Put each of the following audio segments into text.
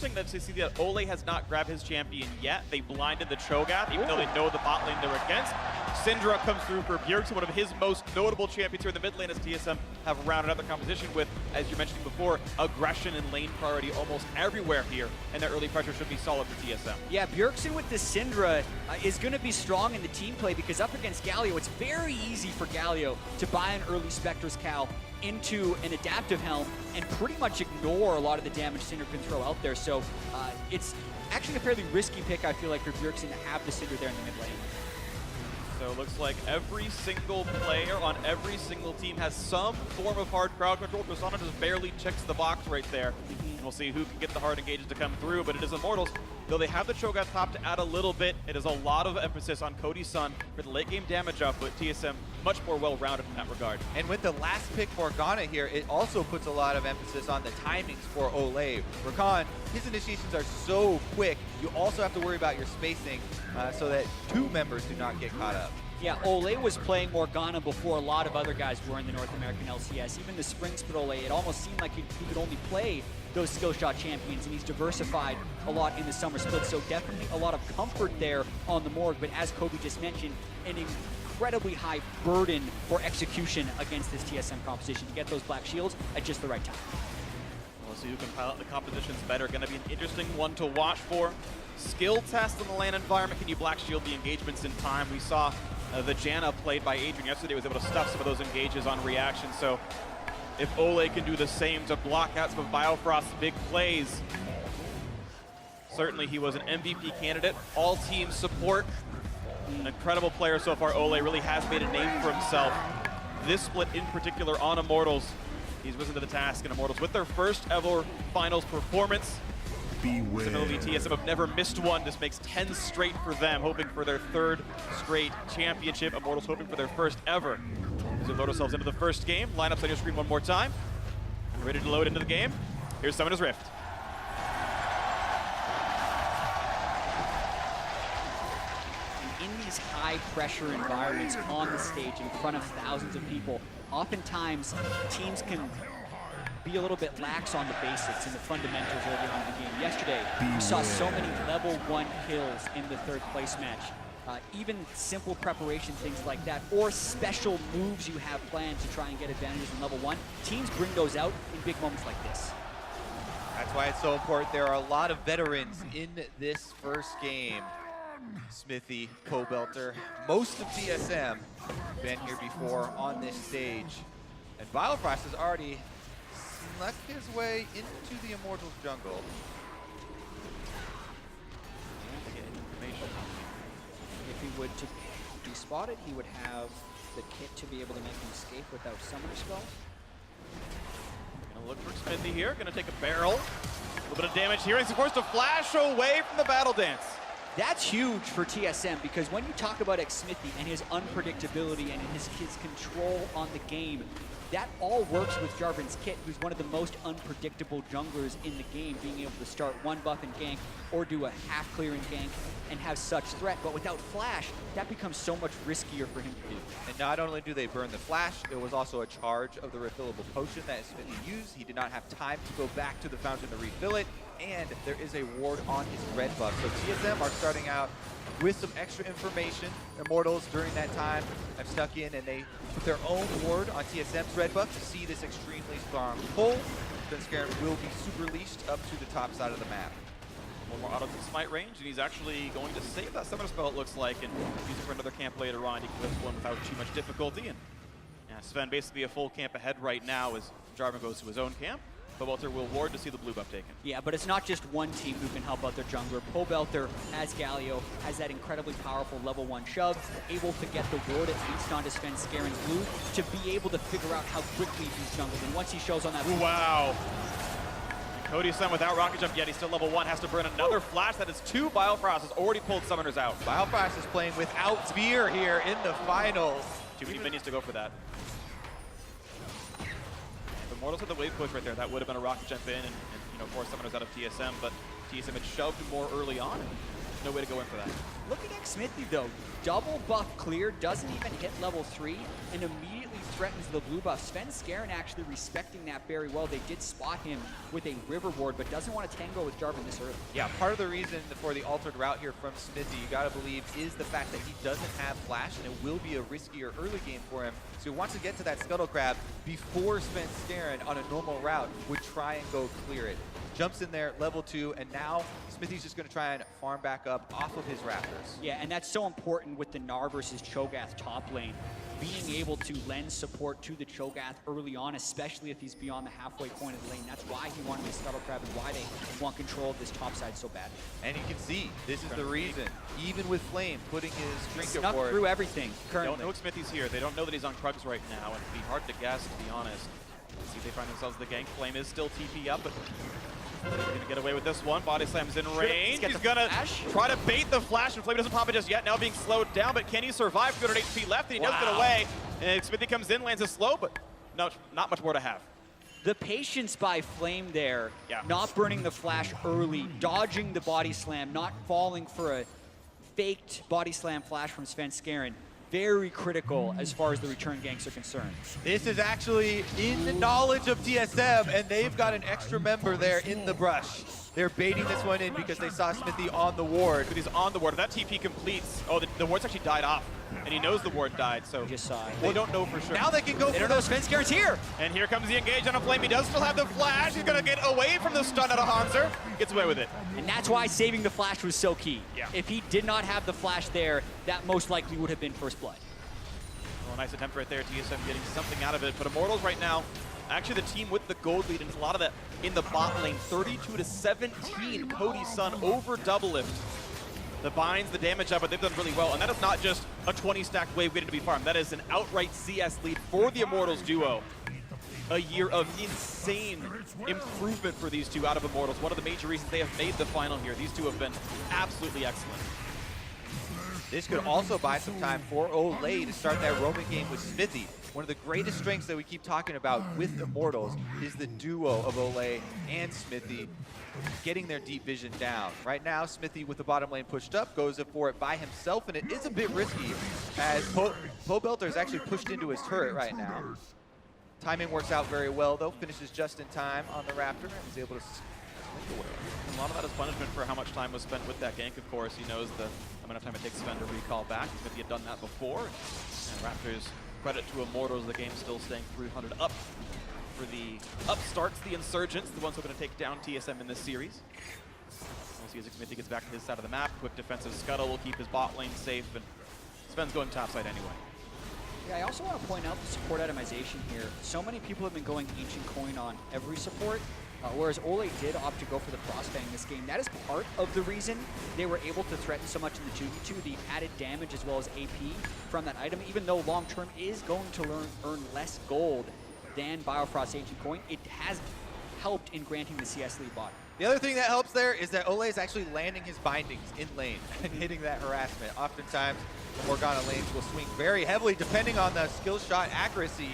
interesting to see that Ole has not grabbed his champion yet. They blinded the Cho'Gath, even though they know the bot lane they're against. Syndra comes through for Bjergsen, one of his most notable champions here in the mid lane, as TSM have rounded out the composition with, as you mentioned before, aggression and lane priority almost everywhere here, and their early pressure should be solid for TSM. Yeah, Bjergsen with the Syndra is going to be strong in the team play, because up against Galio, it's very easy for Galio to buy an early Spectre's Cowl into an adaptive helm and pretty much ignore a lot of the damage Syndra can throw out there. So it's actually a fairly risky pick, I feel like, for Bjergsen to have the Syndra there in the mid lane. So it looks like every single player on every single team has some form of hard crowd control. Persona just barely checks the box right there. And we'll see who can get the hard engages to come through, but it is Immortals. Though they have the Cho'Gath top to add a little bit, it is a lot of emphasis on Cody's son for the late game damage output. TSM much more well-rounded in that regard. And with the last pick Morgana here, it also puts a lot of emphasis on the timings for Ole. Rakan, his initiations are so quick, you also have to worry about your spacing so that two members do not get caught up. Yeah, Ole was playing Morgana before a lot of other guys were in the North American LCS. Even the Spring Split Ole, it almost seemed like he could only play those skill shot champions, and he's diversified a lot in the Summer Split, so definitely a lot of comfort there on the Morg. But as Kobe just mentioned, an incredibly high burden for execution against this TSM composition to get those black shields at just the right time. We'll see who can pilot the compositions better. Going to be an interesting one to watch for. Skill test in the LAN environment. Can you black shield the engagements in time? We saw the Janna played by Adrian yesterday was able to stuff some of those engages on reaction. So if Ole can do the same to block out some of Biofrost's big plays, certainly he was an MVP candidate. All team support. An incredible player so far. Ole really has made a name for himself. This split in particular on Immortals, he's risen to the task, and Immortals with their first ever finals performance. Similarly, TSM have never missed one. This makes 10 straight for them, hoping for their third straight championship. Immortals hoping for their first ever. As we load ourselves into the first game, lineups on your screen one more time. Ready to load into the game. Here's Summoner's Rift. In these high-pressure environments on the stage in front of thousands of people, oftentimes teams can be a little bit lax on the basics and the fundamentals early on in the game. Yesterday, we saw so many level 1 kills in the third place match. Even simple preparation, things like that, or special moves you have planned to try and get advantages in level 1, teams bring those out in big moments like this. That's why it's so important. There are a lot of veterans in this first game. Smithy, Pobelter, most of TSM been here before on this stage. And Biofrost has already snuck his way into the Immortals jungle. If he would to be spotted, he would have the kit to be able to make him escape without Summoner Skull. Gonna look for Smithy here, gonna take a barrel. A little bit of damage here, he's forced to flash away from the battle dance. That's huge for TSM, because when you talk about Smithy and his unpredictability and his control on the game, that all works with Jarvan's kit, who's one of the most unpredictable junglers in the game, being able to start one buff and gank or do a half clearing gank and have such threat. But without Flash, that becomes so much riskier for him to do. And not only do they burn the Flash, it was also a charge of the refillable potion that Smithy used. He did not have time to go back to the fountain to refill it, and there is a ward on his red buff. So TSM are starting out with some extra information. Immortals during that time have stuck in and they put their own ward on TSM's red buff to see this extremely strong pull. Then Scarab will be super leashed up to the top side of the map. One more auto to smite range, and he's actually going to save that summoner spell, it looks like, and use it for another camp later on. He can lift one without too much difficulty. And yeah, Sven basically a full camp ahead right now as Jarvan goes to his own camp. Pobelter will ward to see the blue buff taken. Yeah, but it's not just one team who can help out their jungler. Pobelter, as Galio, has that incredibly powerful level 1 shove, able to get the ward at least on to Sven Scarin's blue to be able to figure out how quickly he's jungled. And once he shows on that... Ooh, wow. Cody's son without rocket jump yet. He's still level 1, has to burn another flash. That is 2 Biofrost, has already pulled summoners out. Biofrost is playing without Spear here in the finals. Too many minions to go for that. The Immortals had the wave push right there. That would have been a rocket jump in and you know, force summoners out of TSM, but TSM had shoved more early on. No way to go in for that. Looking at Smithy though, double buff clear, doesn't even hit level 3, and immediately threatens the blue buff. Svenskeren actually respecting that very well. They did spot him with a river ward, but doesn't want to tango with Jarvan this early. Yeah, part of the reason for the altered route here from Smithy, you gotta believe, is the fact that he doesn't have flash, and it will be a riskier early game for him. So he wants to get to that Scuttle Crab before Svenskeren on a normal route would try and go clear it. Jumps in there, level 2, and now Smithy's just gonna try and farm back up off of his Raptors. Yeah, and that's so important with the Gnar versus Cho'Gath top lane. Being able to lend support to the Cho'Gath early on, especially if he's beyond the halfway point of the lane. That's why he wanted the Scuttle Crab and why they want control of this top side so badly. And you can see, this is the reason. Even with Flame putting his trinket Snuck ward. through everything They currently. don't know Smithy's here. They don't know that he's on Krugs right now, and it'd be hard to guess, to be honest. Let's see if they find themselves the gank. Flame is still TP up, but they're gonna get away with this one. Body Slam's in range. He's gonna try to bait the flash, and Flame doesn't pop it just yet. Now being slowed down, but can he survive? 200 HP left, and he does get away. And Smithy comes in, lands a slow, but no, not much more to have. The patience by Flame there, not burning the flash early, dodging the body slam, not falling for a faked body slam flash from Svenskeren. Very critical as far as the return ganks are concerned. This is actually in the knowledge of TSM, and they've got an extra member there in the brush. They're baiting this one in because they saw Smithy on the ward. But he's on the ward. If that TP completes, oh, the ward's actually died off. And he knows the ward died, so Just saw it. they don't know for sure. Now they can go They for don't know Svenskeren's here. And here comes the engage on a Flame. He does still have the flash. He's gonna get away from the stun out of Hanser. Gets away with it. And that's why saving the flash was so key. Yeah. If he did not have the flash there, that most likely would have been first blood. Well, nice attempt right there. TSM getting something out of it. But Immortals right now, actually the team with the gold lead, and a lot of that in the bot lane. 32-17, Cody Sun over double lift. The binds, the damage up, but they've done really well. And that is not just a 20-stack wave waiting to be farmed. That is an outright CS lead for the Immortals duo. A year of insane improvement for these two out of Immortals. One of the major reasons they have made the final here. These two have been absolutely excellent. This could also buy some time for Olay to start that roaming game with Smithy. One of the greatest strengths that we keep talking about with Immortals is the duo of Olay and Smithy getting their deep vision down. Right now, Smithy with the bottom lane pushed up, goes up for it by himself, and it is a bit risky as Pobelter is actually pushed into his turret right now. Timing works out very well, though. Finishes just in time on the Raptor and is able to slink away. A lot of that is punishment for how much time was spent with that gank, of course. He knows the amount of time it takes Sven to recall back. Smithy had done that before. And Raptors, credit to Immortals, the game's still staying 300 up for the upstarts, the Insurgents, the ones who are going to take down TSM in this series. We'll see as Smithy gets back to his side of the map. Quick defensive scuttle will keep his bot lane safe, and Sven's going topside anyway. Yeah, I also want to point out the support itemization here. So many people have been going Ancient Coin on every support, whereas Ole did opt to go for the Frostbang this game. That is part of the reason they were able to threaten so much in the 2v2, the added damage as well as AP from that item, even though long-term is going to earn less gold than Biofrost's Ancient Coin. It has helped in granting the CS lead bottom. The other thing that helps there is that Olay is actually landing his bindings in lane and hitting that harassment. Oftentimes, the Morgana lanes will swing very heavily depending on the skill shot accuracy.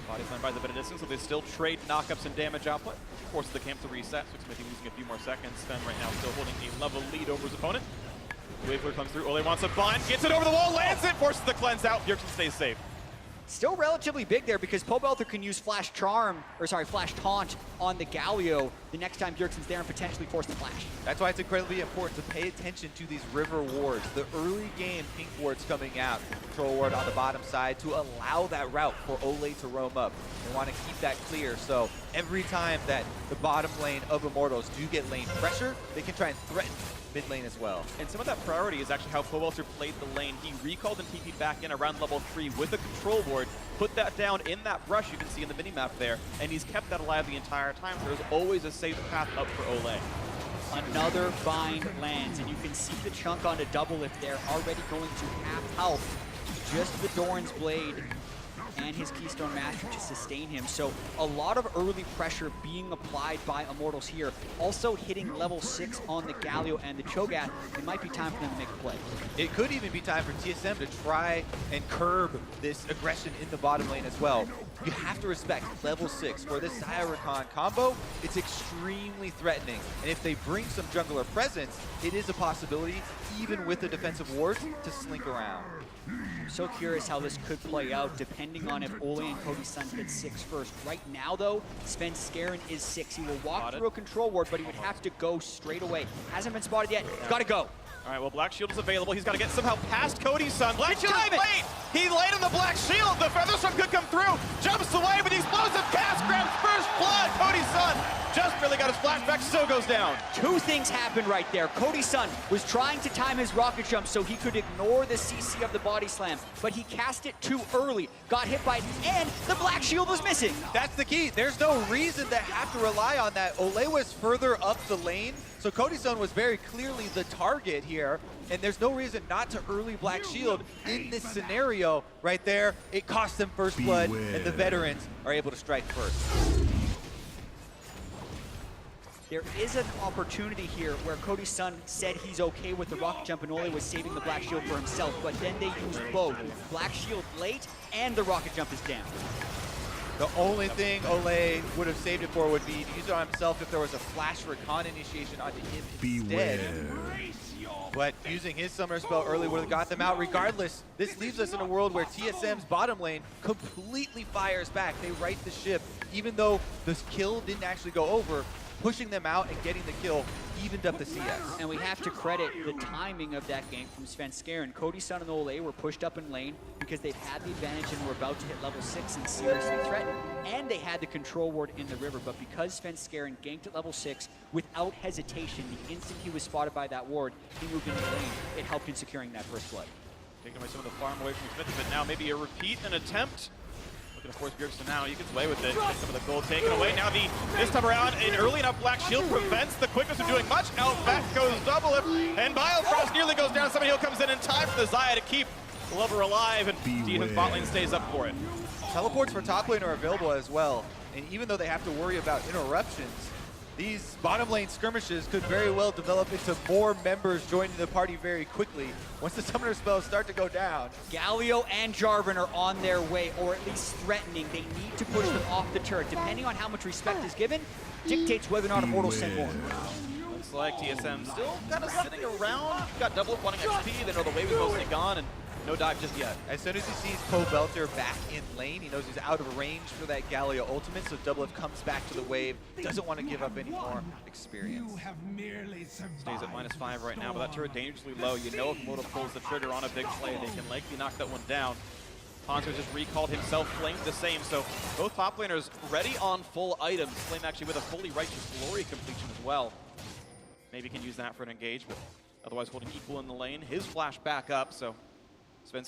Body slam by the bit of distance, so they still trade knockups and damage output. Forces the camp to reset, so Smithy losing a few more seconds. Sven right now still holding a level lead over his opponent. Waveler comes through, Ole wants a bind, gets it over the wall, lands it, forces the cleanse out. Bjergsen stays safe. Still relatively big there because Pobelter can use Flash Taunt on the Galio the next time Bjergsen's there and potentially force the flash. That's why it's incredibly important to pay attention to these river wards. The early game pink wards coming out. Control ward on the bottom side to allow that route for Olay to roam up. They want to keep that clear, so every time that the bottom lane of Immortals do get lane pressure, they can try and threaten mid lane as well. And some of that priority is actually how Pobelter played the lane. He recalled and TP'd back in around level 3 with a control ward, put that down in that brush you can see in the minimap there, and he's kept that alive the entire time. So there's always a safe path up for Olay. Another bind lands, and you can see the chunk on a double lift there, already going to half health. Just the Doran's Blade and his Keystone Master to sustain him. So a lot of early pressure being applied by Immortals here. Also hitting level 6 on the Galio and the Cho'Gath. It might be time for them to make a play. It could even be time for TSM to try and curb this aggression in the bottom lane as well. you have to respect level 6. For this Xayah Rakan combo, it's extremely threatening. And if they bring some jungler presence, it is a possibility, even with the defensive wards, to slink around. I'm so curious how this could play out, depending on if Ole and Cody Sun hit 6 first. Right now, though, Svenskeren is 6. He will walk through a control ward, but he would have to go straight away. Hasn't been spotted yet. Gotta go. All right, well, Black Shield is available. He's got to get somehow past Cody's Sun. Black Shield is Time it. late. He laid on the Black Shield. The Featherstorm could come through. Jumps away with the explosive cast. Grabs first blood. Cody's Sun just barely got his flashback. So goes down. Two things happened right there. Cody Sun was trying to time his rocket jump so he could ignore the CC of the body slam, but he cast it too early, got hit by it, and the Black Shield was missing. That's the key. There's no reason to have to rely on that. Ole was further up the lane, so Cody Sun was very clearly the target here, and there's no reason not to early Black Shield in this scenario right there. It cost them first blood, and the veterans are able to strike first. There is an opportunity here where Cody Sun said he's okay with the rocket jump and Ole was saving the Black Shield for himself, but then they used both. Black Shield late and the rocket jump is down. The only thing Ole would have saved it for would be to use it on himself if there was a flash recon initiation onto him instead. But using his summoner spell early would have got them out. Regardless, this leaves us in a world where TSM's bottom lane completely fires back. They right the ship, even though the kill didn't actually go over. Pushing them out and getting the kill evened up the CS. And we have to credit the timing of that game from Svenskeren. Cody Sun and Ole were pushed up in lane because they've had the advantage and were about to hit level 6 and seriously threatened. And they had the control ward in the river, but because Svenskeren ganked at level 6 without hesitation, the instant he was spotted by that ward, he moved into the lane. It helped in securing that first blood. Taking away some of the farm away from Smith, but now maybe a repeat, an attempt. Looking to force Bjergsen now, he gets away with it. Gets some of the gold taken away. Now this time around, an early enough Black Shield prevents the quickness from doing much. Out back goes Double Lift, and Biofrost nearly goes down. Somebody comes in time for the Xayah to keep the Lover alive, and Ethan's bot lane stays up for it. Teleports for top lane are available as well, and even though they have to worry about interruptions, these bottom lane skirmishes could very well develop into more members joining the party very quickly once the summoner spells start to go down. Galio and Jarvan are on their way, or at least threatening. They need to push them off the turret. Depending on how much respect is given, dictates whether or not Immortals send more. Looks like TSM still kind of sitting around. Got Double Lift wanting XP, they know the wave is mostly gone, and no dive just yet. As soon as he sees Poe Belter back in lane, he knows he's out of range for that Galio ultimate, so Double Lift comes back to the wave, doesn't want to give up any more experience. Stays at -5 right now, but that turret dangerously low. You know if Moto pulls the trigger on a big play, they can likely knock that one down. Ponzer just recalled himself, Flame the same, so both top laners ready on full items. Flame actually with a fully Righteous Glory completion as well. Maybe can use that for an engage, but otherwise holding equal in the lane. His flash back up, so Svenskeren